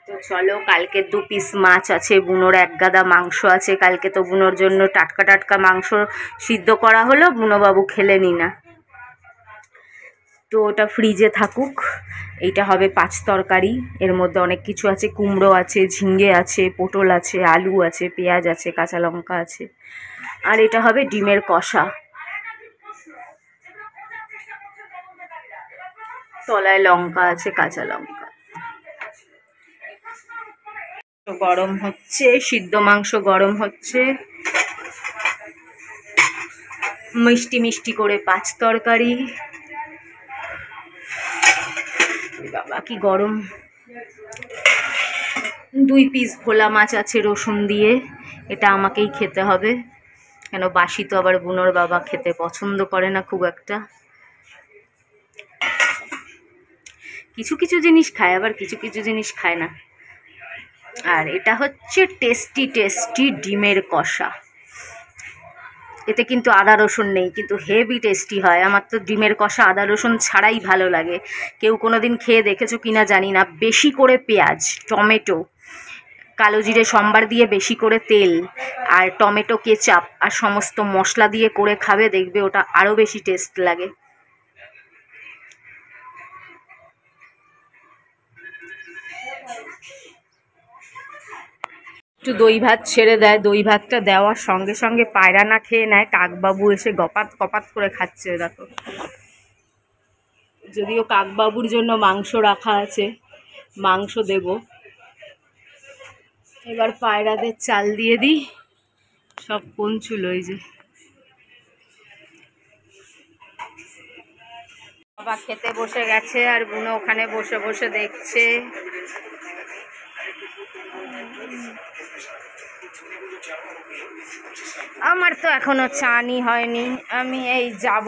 তো চলো, কালকে 2 পিস মাছ আছে, বুনোর 1 গাদা মাংস আছে। কালকে তো বুনোর জন্য টাটকা টাটকা মাংস সিদ্ধ করা হলো, বুনোবাবু খেলেনি না, তো ওটা ফ্রিজে থাকুক। এইটা হবে 5 তরকারি, এর মধ্যে অনেক কিছু আছে, কুমড়ো আছে, ঝিঙ্গে আছে, পটল আছে, আলু আছে, পেঁয়াজ আছে, কাঁচা লঙ্কা আছে। আর এটা হবে ডিমের কষা, তলায় লঙ্কা আছে, কাঁচা লঙ্কা। গরম হচ্ছে, সিদ্ধ মাংস গরম হচ্ছে, মিষ্টি মিষ্টি করে 5 তরকারি। বাবা কি গরম। 2 পিস ভোলা মাছ আছে রসুন দিয়ে, এটা আমাকেই খেতে হবে, কেন বাসি তো আবার বুনোর বাবা খেতে পছন্দ করে না খুব একটা। কিছু কিছু জিনিস খায়, আবার কিছু কিছু জিনিস খায় না। আর এটা হচ্ছে টেস্টি টেস্টি ডিমের কষা, এতে কিন্তু আদা রসুন নেই, কিন্তু হেভি টেস্টি হয়। আমার তো ডিমের কষা আদা রসুন ছাড়াই ভালো লাগে। কেউ কোনো দিন খেয়ে দেখেছো কিনা জানি না। বেশি করে পেঁয়াজ, টমেটো, কালো জিরে সম্বার দিয়ে বেশি করে তেল আর টমেটো কেচাপ আর সমস্ত মশলা দিয়ে করে খাবে, দেখবে ওটা আরও বেশি টেস্ট লাগে। একটু দই ভাত ছেড়ে দেয়, দই ভাতটা দেওয়ার সঙ্গে সঙ্গে পায়রা না খেয়ে নেয়, কাকবাবু এসে গপাত কপাত করে খাচ্ছে। দেখো, যদিও কাকবাবুর জন্য মাংস রাখা আছে, মাংস দেব। এবার পায়রাদের চাল দিয়ে দিই, সব পঞ্চুল। ওই যে বাবা খেতে বসে গেছে, আর বুনো ওখানে বসে বসে দেখছে। আমার তো এখনো চানই হয়নি, আমি এই যাব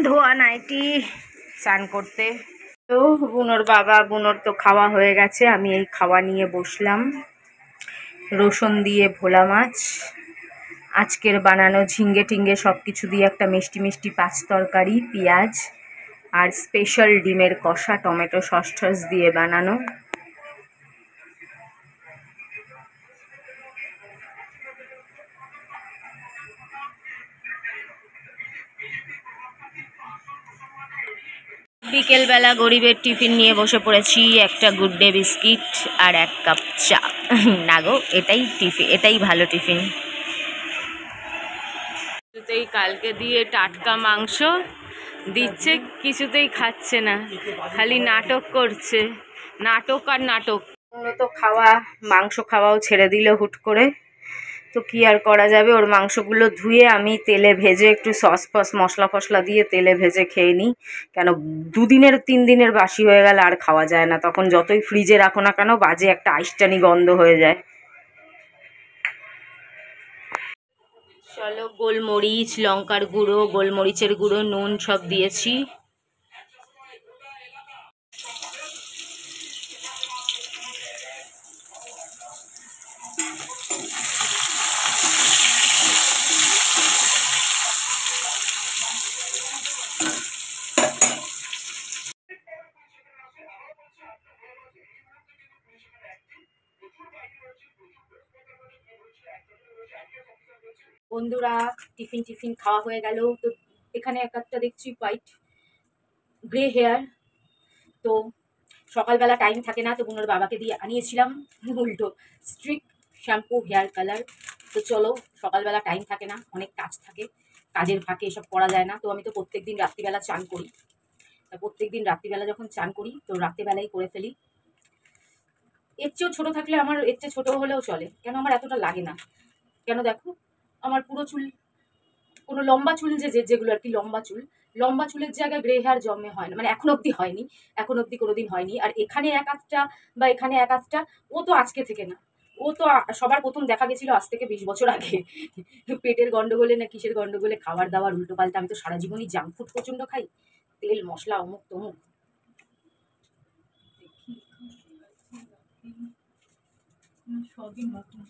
ধোয়া নাইটি চান করতে। তো বুনোর বাবা, বুনোর তো খাওয়া হয়ে গেছে, আমি এই খাওয়া নিয়ে বসলাম। রসুন দিয়ে ভোলা মাছ, আজকের বানানো ঝিঙ্গে টিঙ্গে সব কিছু দিয়ে একটা মিষ্টি মিষ্টি 5 তরকারি, পেঁয়াজ আর স্পেশাল ডিমের কষা টমেটো সস টস দিয়ে বানানো। বিকেলবেলা গরিবের টিফিন নিয়ে বসে পড়েছি, একটা গুড ডে বিস্কিট আর 1 কাপ চা। না গো, এটাই টিফিন, এটাই ভালো টিফিন। কিছুতেই কালকে দিয়ে টাটকা মাংস দিচ্ছে, কিছুতেই খাচ্ছে না, খালি নাটক করছে, নাটক আর নাটক। তো খাওয়া, মাংস খাওয়াও ছেড়ে দিল হুট করে, তো কি আর করা যাবে। ওর মাংসগুলো ধুয়ে আমি তেলে ভেজে একটু সস ফস মশলা ফসলা দিয়ে তেলে ভেজে খেয়ে নিই, কেন 2 দিনের 3 দিনের বাসি হয়ে গেলে আর খাওয়া যায় না, তখন যতই ফ্রিজে রাখো না কেন বাজে একটা আইসটানি গন্ধ হয়ে যায়। চলো, গোলমরিচ, লঙ্কার গুঁড়ো, গোলমরিচের গুঁড়ো, নুন সব দিয়েছি। বন্ধুরা, টিফিন খাওয়া হয়ে গেল। তো এখানে একটা দেখছি হোয়াইট গ্রে হেয়ার, তো সকালবেলা টাইম থাকে না, তো বুনোর বাবাকে দিয়ে আনিয়েছিলাম উল্টো স্ট্রিক শ্যাম্পু হেয়ার কালার। তো চলো, সকালবেলা টাইম থাকে না, অনেক কাজ থাকে, কাজের ফাঁকে এসব করা যায় না। তো আমি তো প্রত্যেক দিন রাত্রিবেলা চান করি, তা প্রত্যেক দিন রাত্রিবেলা যখন চান করি তো রাত্রিবেলাই করে ফেলি। এর চেয়েও ছোটো থাকলে, আমার এর চেয়ে ছোটো হলেও চলে, কেন আমার এতটা লাগে না। কেন দেখো, আমার পুরো চুল, কোনো লম্বা চুল যেগুলো আর কি লম্বা চুলের জায়গায় গ্রে হেয়ার জন্মে হয় না, মানে এখন অবধি হয়নি, এখন অবধি কোনোদিন হয়নি। আর এখানে 1-8টা বা এখানে 1-8টা, ও তো আজকে থেকে না, ও তো সবার প্রথম দেখা গেছিল আজ থেকে 20 বছর আগে, পেটের গন্ডগোলে না কিসের গন্ডগোলে, খাবার দাবার উল্টো পাল্টা। আমি তো সারা জীবনই জাঙ্ক ফুড প্রচণ্ড খাই, তেল মশলা অমুক তমুক। সবই মতন।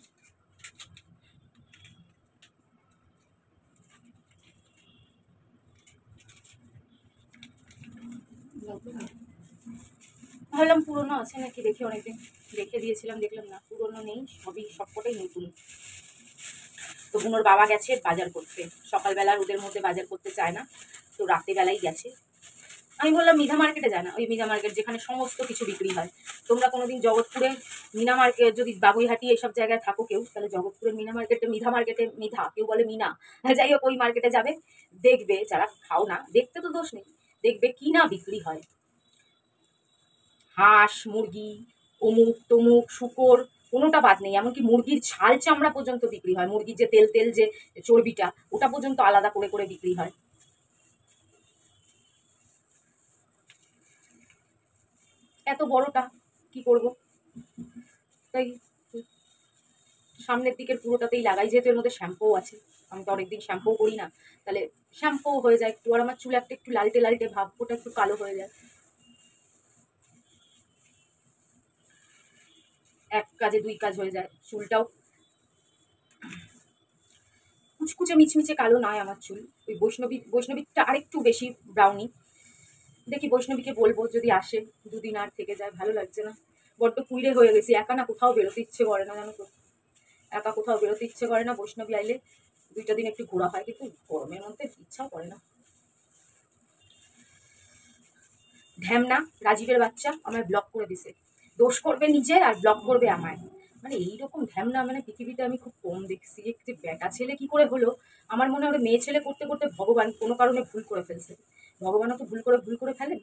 হলো ভাবলাম পুরনো আছে নাকি, দেখি অনেকদিন রেখে দিয়েছিলাম, দেখলাম না পুরনো নেই, সবকটাই নতুন। তো বুনোর বাবা গেছে বাজার করতে, সকালবেলা রোদের মধ্যে বাজার করতে চায় না, তো রাতেরবেলাই গেছে। আমি বললাম মিধা মার্কেটে যায় না, ওই মিধা মার্কেট যেখানে সমস্ত কিছু বিক্রি হয়। তোমরা কোনোদিন জগৎপুরে মিনা মার্কেট, যদি বাবুইহাটি এইসব জায়গায় থাকো কেউ, তাহলে জগৎপুরের মিনা মার্কেটে, মিধা মার্কেটে, মিধা কেউ বলে মিনা, যাই হোক ওই মার্কেটে যাবে, দেখবে, যারা খাও না দেখতে তো দোষ নেই, দেখবে কি না বিক্রি হয়। হাঁস, মুরগি, অমুক তমুক, শুকর, কোনোটা বাদ নেই। এমনকি মুরগির ছাল চামড়া পর্যন্ত বিক্রি হয়, মুরগির যে তেল তেল যে চর্বিটা, ওটা পর্যন্ত আলাদা করে করে বিক্রি হয়। এত বড়টা কি করব, তাই সামনের দিকের পুরোটাতেই লাগাই, যেহেতু এর মধ্যে শ্যাম্পুও আছে। আমি তো অনেকদিন শ্যাম্পু করি না, তাহলে শ্যাম্পু হয়ে যায় একটু, আর আমার চুল একটা একটু লালটে লালটে ভাব, ওটা একটু কালো হয়ে যায়। এক কাজে দুই কাজ হয়ে যায়, চুলটাও কুচকুচে মিচমিচে কালো নয় আমার চুল। ওই বৈষ্ণবীটা আরেকটু বেশি ব্রাউনি। দেখি বৈষ্ণবীকে বলবো যদি আসে, দুদিন আর থেকে যায়, ভালো লাগছে না, বড্ড কুইরে হয়ে গেছি, একা না কোথাও বেরোতে ইচ্ছে করে না, জানো তো, একা কোথাও বেরোতে ইচ্ছে করে না। বৈষ্ণবী আইলে দুইটা দিন একটু ঘোরা হয়, কিন্তু গরমের মধ্যে ইচ্ছাও করে না। ঢ্যামনা রাজীবের বাচ্চা আমায় ব্লক করে দিছে, দোষ করবে নিজে আর ব্লক করবে আমায়। মানে এইরকম ঢ্যামনা মানে পৃথিবীতে আমি খুব কম দেখছি। যে বেটা ছেলে কি করে হলো, আমার মনে হয় মেয়ে ছেলে করতে করতে ভগবান কোনো কারণে ভুল করে ফেলছে। ভগবানও তো ভুল করে ফেলেন,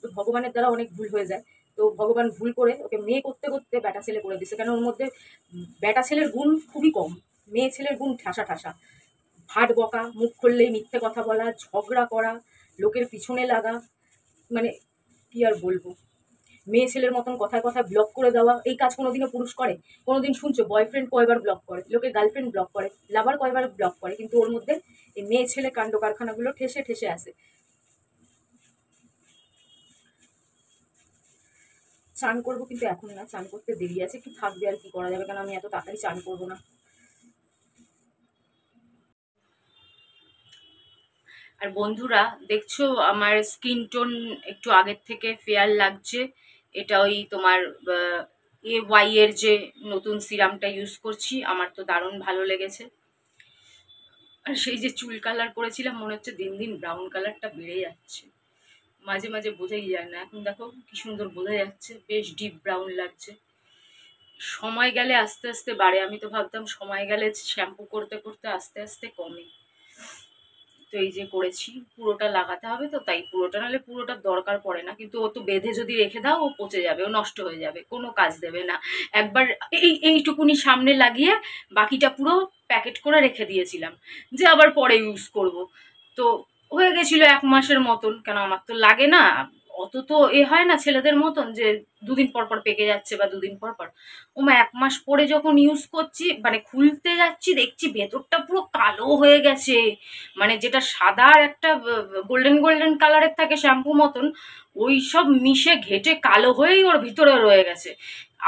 তো ভগবানের দ্বারা অনেক ভুল হয়ে যায়। তো ভগবান ভুল করে ওকে মেয়ে করতে করতে বেটা ছেলে করে দিছে, কেন ওর মধ্যে বেটা ছেলের গুণ খুবই কম, মেয়ে ছেলের গুণ ঠাসা ঠাসা। ভাট বকা, মুখ খুললেই মিথ্যে কথা বলা, ঝগড়া করা, লোকের পিছনে লাগা, মানে কি আর বলবো। মেয়ে ছেলের মতন কথায় কথায় ব্লক করে দেওয়া, এই কাজ কোনোদিনও পুরুষ করে? কোনোদিন শুনছো বয়ফ্রেন্ড কয়বার ব্লক করে, লোকে গার্লফ্রেন্ড ব্লক করে, লাভার কয়বার ব্লক করে, কিন্তু ওর মধ্যে এই মেয়ে ছেলে কাণ্ড কারখানাগুলো ঠেসে ঠেসে আসে। চান করবো, কিন্তু এখন না, চান করতে দেরি আছে, একটু থাকবে, আর কি করা যাবে, কেন আমি এত তাড়াতাড়ি চান করবো না। আর বন্ধুরা দেখছো আমার স্কিন টোন একটু আগের থেকে ফেয়ার লাগছে। এটা ওই তোমার ওয়াই এর যে নতুন সিরামটা ইউজ করছি, আমার তো দারুণ ভালো লেগেছে। আর সেই যে চুল কালার করেছিলাম, মনে হচ্ছে দিন দিন ব্রাউন কালারটা বেড়ে যাচ্ছে, মাঝে মাঝে বোঝাই যায় না। এখন দেখো কি সুন্দর বোঝা যাচ্ছে, বেশ ডিপ ব্রাউন লাগছে। সময় গেলে আস্তে আস্তে বাড়ে, আমি তো ভাবতাম সময় গেলে শ্যাম্পু করতে করতে আস্তে আস্তে কমে। তো এই যে করেছি, পুরোটা লাগাতে হবে, তো তাই পুরোটা, নাহলে পুরোটা দরকার পড়ে না, কিন্তু ও তো বেঁধে যদি রেখে দাও ও পচে যাবে, ও নষ্ট হয়ে যাবে, কোনো কাজ দেবে না। একবার এইটুকুনি সামনে লাগিয়ে বাকিটা পুরো প্যাকেট করে রেখে দিয়েছিলাম, যে আবার পরে ইউজ করব। তো হয়ে গেছিল 1 মাসের মতন, কেন আমার তো লাগে না অত, তো হয় না ছেলেদের মতন যে দুদিন পর পর পেকে যাচ্ছে বা দুদিন পর পর। 1 মাস পরে যখন ইউজ করছি, মানে খুলতে যাচ্ছি, দেখছি ভেতরটা পুরো কালো হয়ে গেছে, মানে যেটা সাদা আর একটা গোল্ডেন গোল্ডেন কালারের থাকে শ্যাম্পু মতন, ওই সব মিশে ঘেটে কালো হয়েই ওর ভিতরে রয়ে গেছে,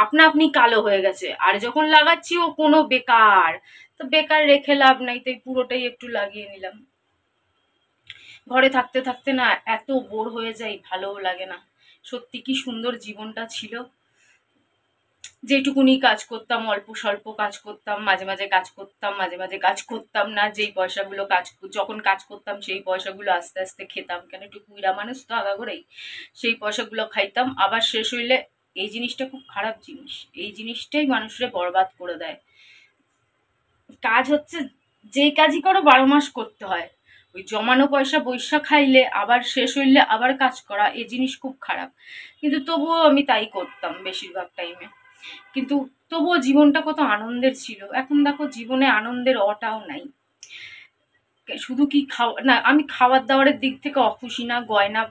আপনা আপনি কালো হয়ে গেছে। আর যখন লাগাচ্ছি ও কোনো বেকার, তো বেকার রেখে লাভ নাই, তাই পুরোটাই একটু লাগিয়ে নিলাম। ঘরে থাকতে থাকতে না এত বোর হয়ে যাই, ভালোও লাগে না। সত্যি কি সুন্দর জীবনটা ছিল, যেটুকুনি কাজ করতাম, অল্প স্বল্প কাজ করতাম, মাঝে মাঝে কাজ করতাম, মাঝে মাঝে কাজ করতাম না, যেই পয়সাগুলো যখন কাজ করতাম সেই পয়সাগুলো আস্তে আস্তে খেতাম, কেন একটু কুইরা মানুষ তো আগাগোড়াই, সেই পয়সাগুলো খাইতাম, আবার শেষ হইলে, এই জিনিসটা খুব খারাপ জিনিস, এই জিনিসটাই মানুষরে বরবাদ করে দেয়। কাজ হচ্ছে, যেই কাজই করো 12 মাস করতে হয়, ওই জমানো পয়সা বৈশা খাইলে আবার শেষ হইলে আবার কাজ করা, এই জিনিস খুব খারাপ। কিন্তু তবুও আমি তাই করতাম বেশিরভাগ টাইমে, কিন্তু তবুও জীবনটা কত আনন্দের ছিল। এখন দেখো জীবনে আনন্দের অটাও নাই। শুধু কি খাওয়া না, আমি খাবার দাবারের দিক থেকে অখুশি না, গয়না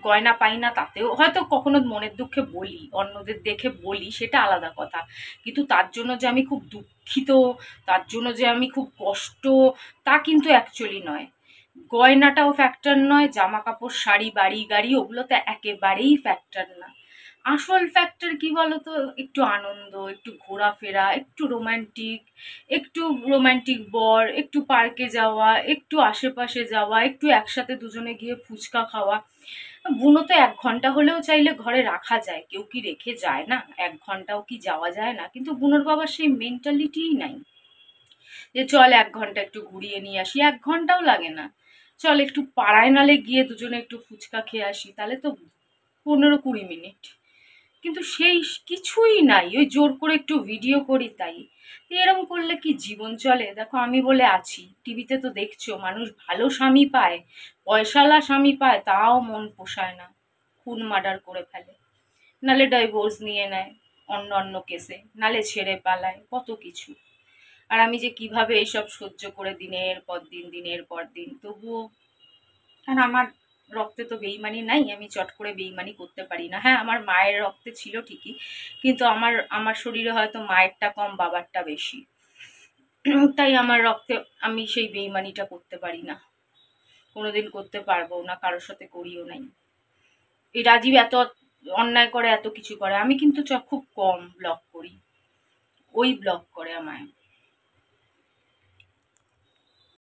গয়না পাই না, তাতেও হয়তো কখনো মনের দুঃখে বলি, অন্যদের দেখে বলি, সেটা আলাদা কথা, কিন্তু তার জন্য যে আমি খুব দুঃখিত, তার জন্য যে আমি খুব কষ্ট, তা কিন্তু অ্যাকচুয়ালি নয়। গয়নাটাও ফ্যাক্টর নয়, জামা কাপড় শাড়ি বাড়ি গাড়ি ওগুলো তো একেবারেই ফ্যাক্টর না। আসল ফ্যাক্টর কি বলতো, একটু আনন্দ, একটু ঘোরাফেরা, একটু রোমান্টিক বর, একটু পার্কে যাওয়া, একটু আশেপাশে যাওয়া, একটু একসাথে দুজনে গিয়ে ফুচকা খাওয়া। বুনো তো 1 ঘন্টা হলেও চাইলে ঘরে রাখা যায়, কেউ কি রেখে যায় না? 1 ঘন্টাও কি যাওয়া যায় না? কিন্তু বুনোর বাবার সেই মেন্টালিটিই নাই যে চল 1 ঘন্টা একটু ঘুরিয়ে নিয়ে আসি। 1 ঘন্টাও লাগে না, চল একটু পাড়ায় নালে গিয়ে দুজনে একটু ফুচকা খেয়ে আসি, তাহলে তো 15-20 মিনিট। কিন্তু সেই কিছুই নাই, ওই জোর করে একটু ভিডিও করি তাই। তো এরম করলে কি জীবন চলে? দেখো আমি বলে আছি, টিভিতে তো দেখছো মানুষ ভালো স্বামী পায়, পয়সাওয়ালা স্বামী পায়, তাও মন পোষায় না, খুন মার্ডার করে ফেলে, নালে ডাইভোর্স নিয়ে নেয় অন্য অন্য কেসে, নালে ছেড়ে পালায়, কত কিছু। আর আমি যে কিভাবে এইসব সহ্য করে দিনের পর দিন, তবুও, কারণ আমার রক্তে তো বেইমানি নাই, আমি চট করে বেইমানি করতে পারি না। হ্যাঁ, আমার মায়ের রক্তে ছিল ঠিকই, কিন্তু আমার আমার শরীরে হয়তো মায়েরটা কম, বাবারটা বেশি। তাই আমার রক্তে আমি সেই বেইমানিটা করতে পারি না, কোনোদিন করতে পারবো না, কারোর সাথে করিও নাই। এই রাজীব এত অন্যায় করে, এত কিছু করে, আমি কিন্তু খুব কম ব্লক করি, ওই ব্লক করে আমায়।